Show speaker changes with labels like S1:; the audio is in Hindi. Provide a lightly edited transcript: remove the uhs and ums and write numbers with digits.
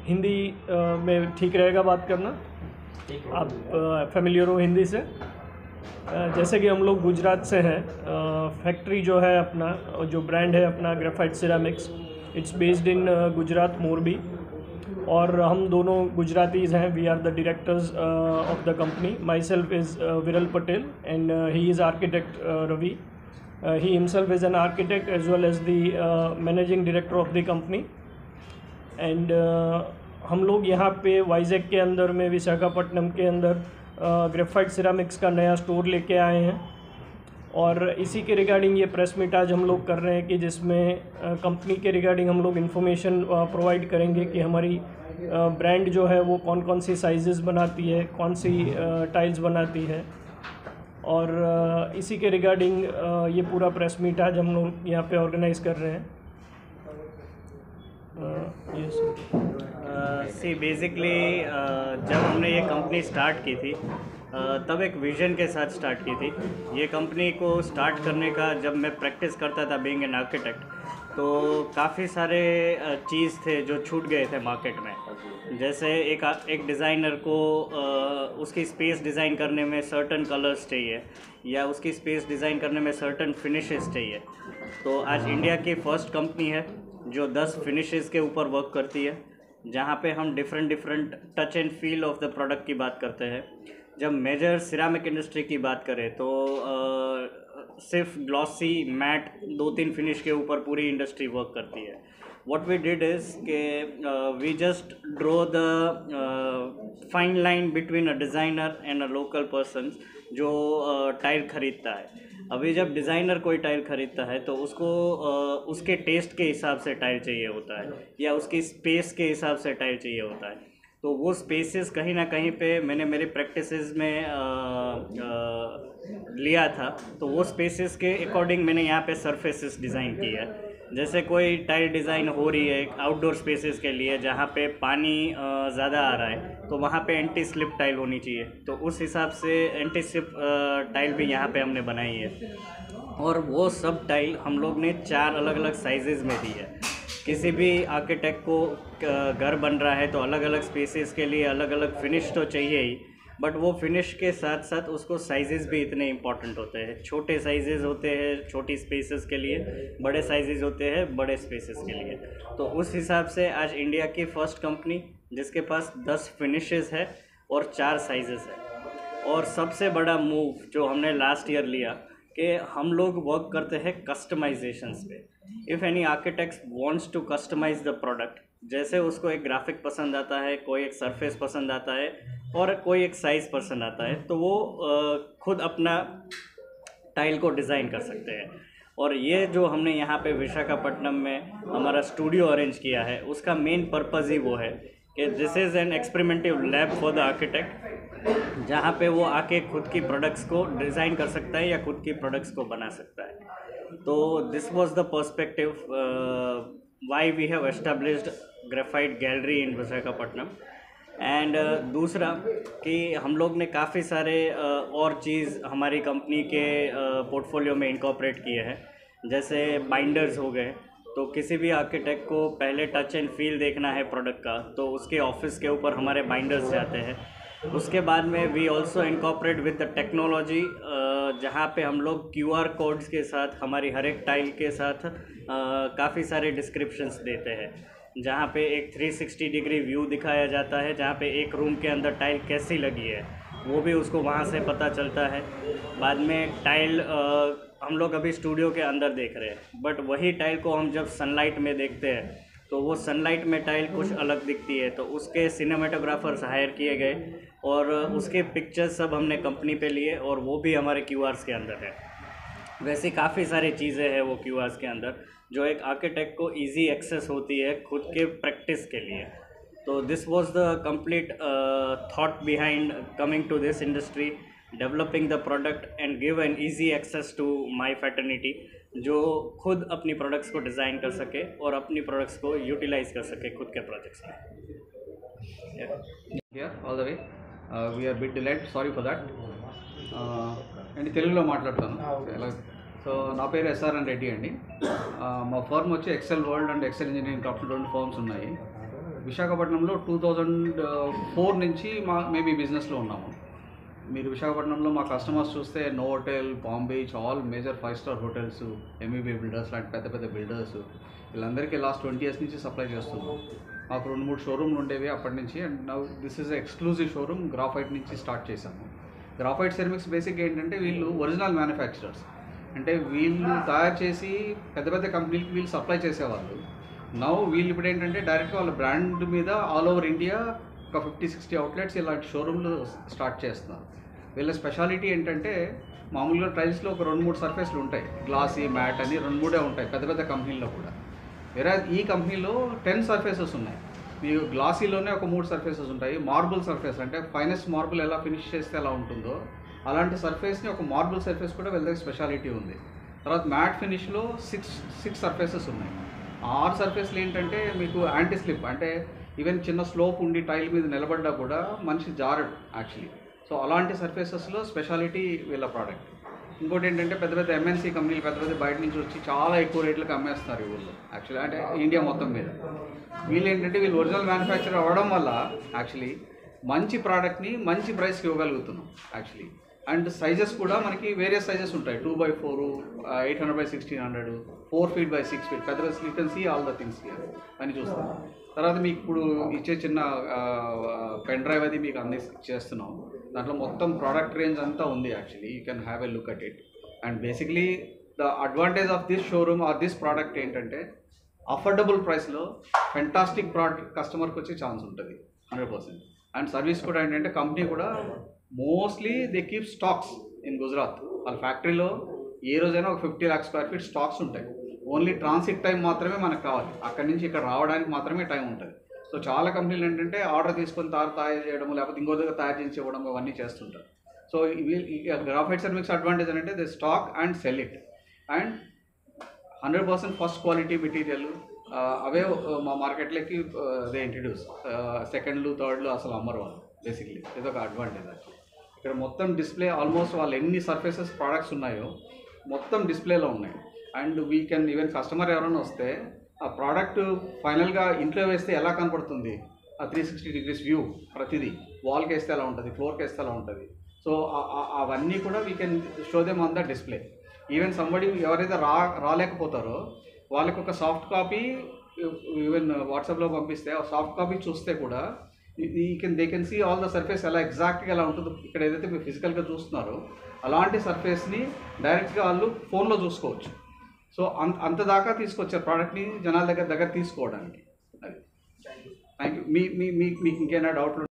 S1: हिंदी में ठीक रहेगा बात करना। आप फैमिलियर हो हिंदी से। जैसे कि हम लोग गुजरात से हैं, फैक्ट्री जो है अपना, जो ब्रांड है अपना graphite ceramics, it's based in Gujarat Morbi, और हम दोनों गुजरातीज़ हैं। We are the directors of the company. Myself is Viral Patel and he is architect Ravi. He himself is an architect as well as the managing director of the company. And हम लोग यहाँ पे वाइजैक के अंदर में, विशाखापट्टनम के अंदर ग्रेफाइट सिरामिक्स का नया स्टोर लेके आए हैं, और इसी के रिगार्डिंग ये प्रेस मीट आज हम लोग कर रहे हैं कि जिसमें कंपनी के रिगार्डिंग हम लोग इन्फॉर्मेशन प्रोवाइड करेंगे कि हमारी ब्रांड जो है वो कौन कौन सी साइजेस बनाती है, कौन सी टाइल्स बनाती है, और इसी के रिगार्डिंग ये पूरा प्रेस मीट आज हम लोग यहाँ पे ऑर्गेनाइज़ कर रहे हैं।
S2: सी बेसिकली जब हमने ये कंपनी स्टार्ट की थी तब एक विज़न के साथ स्टार्ट की थी। ये कंपनी को स्टार्ट करने का जब मैं प्रैक्टिस करता था बीइंग एन आर्किटेक्ट, तो काफ़ी सारे चीज़ थे जो छूट गए थे मार्केट में। जैसे एक डिज़ाइनर को उसकी स्पेस डिज़ाइन करने में सर्टन कलर्स चाहिए, या उसकी स्पेस डिज़ाइन करने में सर्टन फिनिशेस चाहिए। तो आज इंडिया की फ़र्स्ट कंपनी है जो 10 फिनिशेस के ऊपर वर्क करती है, जहाँ पे हम different touch and feel of the product की बात करते हैं। जब मेजर सिरामिक इंडस्ट्री की बात करें तो सिर्फ ग्लॉसी मैट 2-3 फिनिश के ऊपर पूरी इंडस्ट्री वर्क करती है। व्हाट वी डिड इज़ के we just draw the fine line between a designer and a local person जो टाइल खरीदता है। अभी जब डिज़ाइनर कोई टाइल खरीदता है तो उसको उसके टेस्ट के हिसाब से टाइल चाहिए होता है, या उसकी स्पेस के हिसाब से टाइल चाहिए होता है। तो वो स्पेसेस कहीं ना कहीं पे मैंने मेरी प्रैक्टिसेस में लिया था, तो वो स्पेसेस के अकॉर्डिंग मैंने यहाँ पे सरफेसेस डिज़ाइन की है। जैसे कोई टाइल डिज़ाइन हो रही है आउटडोर स्पेसेस के लिए जहाँ पे पानी ज़्यादा आ रहा है, तो वहाँ पे एंटी स्लिप टाइल होनी चाहिए। तो उस हिसाब से एंटी स्लिप टाइल भी यहाँ पे हमने बनाई है, और वो सब टाइल हम लोग ने 4 अलग अलग साइजेज़ में दी है। किसी भी आर्किटेक्ट को घर बन रहा है तो अलग अलग स्पेसेस के लिए अलग अलग फिनिश तो चाहिए ही, बट वो फिनिश के साथ साथ उसको साइजेस भी इतने इम्पॉर्टेंट होते हैं। छोटे साइजेस होते हैं छोटी स्पेसेस के लिए, बड़े साइजेस होते हैं बड़े स्पेसेस के लिए। तो उस हिसाब से आज इंडिया की फ़र्स्ट कंपनी जिसके पास 10 फिनिशेस है और 4 साइजेस है। और सबसे बड़ा मूव जो हमने लास्ट ईयर लिया कि हम लोग वर्क करते हैं कस्टमाइजेशंस पे। If any architect wants to customise the product, जैसे उसको एक ग्राफिक पसंद आता है, कोई एक सरफेस पसंद आता है और कोई एक साइज़ पसंद आता है, तो वो खुद अपना टाइल को डिज़ाइन कर सकते हैं। और ये जो हमने यहाँ पे विशाखापट्टनम में हमारा स्टूडियो अरेंज किया है, उसका मेन पर्पज़ ही वो है कि this is an experimentative lab for the architect, जहाँ पे वो आके खुद की प्रोडक्ट्स को डिज़ाइन कर सकता है या खुद की प्रोडक्ट्स को बना सकता है। तो this was the perspective why we have established Graphite Gallery in Visakhapatnam. And दूसरा कि हम लोग ने काफ़ी सारे और चीज़ हमारी कंपनी के पोर्टफोलियो में इनकॉर्पोरेट किए हैं। जैसे बाइंडर्स हो गए, तो किसी भी आर्किटेक्ट को पहले टच एंड फील देखना है प्रोडक्ट का, तो उसके ऑफिस के ऊपर हमारे बाइंडर्स जाते हैं। उसके बाद में we also incorporate with the technology, जहाँ पे हम लोग QR कोड्स के साथ हमारी हर एक टाइल के साथ काफ़ी सारे डिस्क्रिप्शंस देते हैं, जहाँ पे एक 360 डिग्री व्यू दिखाया जाता है, जहाँ पे एक रूम के अंदर टाइल कैसी लगी है वो भी उसको वहाँ से पता चलता है। बाद में टाइल हम लोग अभी स्टूडियो के अंदर देख रहे हैं, बट वही टाइल को हम जब सनलाइट में देखते हैं तो वो सनलाइट में टाइल कुछ अलग दिखती है, तो उसके सिनेमेटोग्राफर्स हायर किए गए और उसके पिक्चर्स सब हमने कंपनी पे लिए और वो भी हमारे क्यूआर्स के अंदर है। वैसे काफ़ी सारी चीज़ें हैं वो क्यूआर्स के अंदर जो एक आर्किटेक्ट को इजी एक्सेस होती है खुद के प्रैक्टिस के लिए। तो this was the complete thought behind coming to this industry, developing the product and give an easy access to my fraternity, जो खुद अपनी प्रोडक्ट्स को डिज़ाइन कर सके और अपनी प्रोडक्ट्स को यूटिलाइज कर सके खुद के प्रोजेक्ट्स में।
S3: Here all the way. We are a bit delayed. Sorry for that. And తెలుగులో మాట్లాడతాను. సో నా పేరు ఎస్ఆర్ఎన్ రెడ్డి అండి. మా ఫర్మ్ వచ్చి Excel World and Excel Engineering Crafts 2 firms ఉన్నాయి. విశాఖపట్నంలో 2004 నుంచి మేము ఈ బిజినెస్లో ఉన్నాము. మీరు విశాఖపట్నంలో మా కస్టమర్స్ చూస్తే Novotel, palm beach, all major five star hotels, MEB builders లాంటి పెద్ద పెద్ద బిల్డర్స్ వీళ్ళందరికీ లాస్ట్ 20 years నుంచి సప్లై చేస్తున్నాం. మాకు 2-3 షోరూమ్లు ఉండేవి అప్పటి నుంచి. And now this is exclusive showroom. Graphite నుంచి స్టార్ట్ చేశాము. గ్రాఫైట్ సెరామిక్స్ బేసిక్గా ఏంటంటే వీళ్ళు ఒరిజినల్ మ్యానుఫ్యాక్చరర్స్, అంటే వీళ్ళు తయారు చేసి పెద్ద పెద్ద కంపెనీలకి వీళ్ళు సప్లై చేసేవాళ్ళు. నౌ వీళ్ళు ఇప్పుడు ఏంటంటే డైరెక్ట్గా వాళ్ళ బ్రాండ్ మీద ఆల్ ఓవర్ ఇండియా ఒక 50-60 అవుట్లెట్స్ ఇలాంటి షోరూమ్లు స్టార్ట్ చేస్తున్నారు. వీళ్ళ స్పెషాలిటీ ఏంటంటే మామూలుగా టైల్స్లో ఒక 2-3 సర్ఫేస్లు ఉంటాయి, గ్లాసీ, మ్యాట్ అని 2-3 ఉంటాయి పెద్ద పెద్ద కంపెనీల్లో కూడా. వేరే ఈ కంపెనీలో 10 సర్ఫేసెస్ ఉన్నాయి. మీకు గ్లాసీలోనే ఒక 3 సర్ఫేసెస్ ఉంటాయి. మార్బుల్ సర్ఫేస్ అంటే ఫైనెస్ట్ మార్బుల్ ఎలా ఫినిష్ చేస్తే ఎలా ఉంటుందో అలాంటి సర్ఫేస్ని ఒక మార్బుల్ సర్ఫేస్ కూడా వీళ్ళ దగ్గర స్పెషాలిటీ ఉంది. తర్వాత మ్యాట్ ఫినిష్లో 6 సర్ఫేసెస్ ఉన్నాయి. 6 సర్ఫేస్లు ఏంటంటే మీకు యాంటీ స్లిప్, అంటే ఈవెన్ చిన్న స్లోప్ ఉండి టైల్ మీద నిలబడ్డా కూడా మనిషి జారడు యాక్చువల్లీ. సో అలాంటి సర్ఫేసెస్లో స్పెషాలిటీ వీళ్ళ ప్రోడక్ట్. ఇంకోటి ఏంటంటే పెద్ద పెద్ద ఎంఎన్సీ కంపెనీలు పెద్ద పెద్ద బయట నుంచి వచ్చి చాలా ఎక్కువ రేట్లకు అమ్మేస్తున్నారు ఈ ఊళ్ళో యాక్చువల్లీ, అంటే ఇండియా మొత్తం మీద. వీళ్ళు ఏంటంటే వీళ్ళు ఒరిజినల్ మ్యానుఫ్యాక్చర్ అవ్వడం వల్ల యాక్చువల్లీ మంచి ప్రోడక్ట్ని మంచి ప్రైస్కి ఇవ్వగలుగుతున్నాం యాక్చువల్లీ. అండ్ సైజెస్ కూడా మనకి వేరియస్ సైజెస్ ఉంటాయి. 2x4, 800x1600, 4 feet by 6 feet. పెద్ద you can see all the things here అని చూస్తాం. తర్వాత మీకు ఇప్పుడు ఇచ్చే చిన్న పెన్ డ్రైవ్ అది మీకు చేస్తున్నాం. దాంట్లో మొత్తం ప్రోడక్ట్ రేంజ్ అంతా ఉంది actually. You can have a look at it. And basically the advantage of this showroom or this product ఏంటంటే అఫోర్డబుల్ ప్రైస్లో ఫెంటాస్టిక్ ప్రోడక్ట్ కస్టమర్కి వచ్చే ఛాన్స్ ఉంటుంది 100%. అండ్ సర్వీస్ కూడా ఏంటంటే కంపెనీ కూడా mostly they keep stocks in Gujarat. వాళ్ళ ఫ్యాక్టరీలో ఏ రోజైనా ఒక 50 lakh square feet స్టాక్స్ ఉంటాయి. ఓన్లీ ట్రాన్సిట్ టైం మాత్రమే మనకు కావాలి, అక్కడి నుంచి ఇక్కడ రావడానికి మాత్రమే టైం ఉంటుంది. సో చాలా కంపెనీలు ఏంటంటే ఆర్డర్ తీసుకొని తయారు చేయడం, లేకపోతే ఇంకో దగ్గర తయారు చేసి ఇవ్వడం అవన్నీ చేస్తుంటారు. సో గ్రాఫైట్ సెరామిక్స్ అడ్వాంటేజ్ అంటే they stock and sell it. And 100% first quality material అవే మా మార్కెట్లోకి దే ఇంట్రడ్యూస్. సెకండ్లు, థర్డ్లు అసలు అమ్మరు వాళ్ళు బేసిక్లీ. ఇదొక అడ్వాంటేజ్ యాక్చువల్లీ. ఇక్కడ మొత్తం డిస్ప్లే ఆల్మోస్ట్ వాళ్ళు ఎన్ని సర్ఫేసెస్ ప్రోడక్ట్స్ ఉన్నాయో మొత్తం డిస్ప్లేలో ఉన్నాయి. And we can even customer ఎవరైనా వస్తే ఆ ప్రోడక్ట్ ఫైనల్గా ఇంట్లో వేస్తే ఎలా కనపడుతుంది, ఆ 360 degrees వ్యూ ప్రతిదీ, వాల్కి వేస్తే ఎలా ఉంటుంది, ఫ్లోర్కి వేస్తే ఎలా ఉంటుంది. సో అవన్నీ కూడా we can show them on the display. Even somebody ఎవరైతే రాలేకపోతారో వాళ్ళకి ఒక సాఫ్ట్ కాపీ ఈవెన్ వాట్సాప్లో పంపిస్తే ఆ సాఫ్ట్ కాపీ చూస్తే కూడా they can see all the surface ఎలా ఎగ్జాక్ట్గా ఎలా ఉంటుందో. ఇక్కడ ఏదైతే మీరు ఫిజికల్గా చూస్తున్నారో అలాంటి సర్ఫేస్ని డైరెక్ట్గా వాళ్ళు ఫోన్లో చూసుకోవచ్చు. సో అంత దాకా తీసుకొచ్చారు ప్రోడక్ట్ని జనాల దగ్గర తీసుకోవడానికి. అది థ్యాంక్ యూ. మీకు ఇంకేమైనా డౌట్లు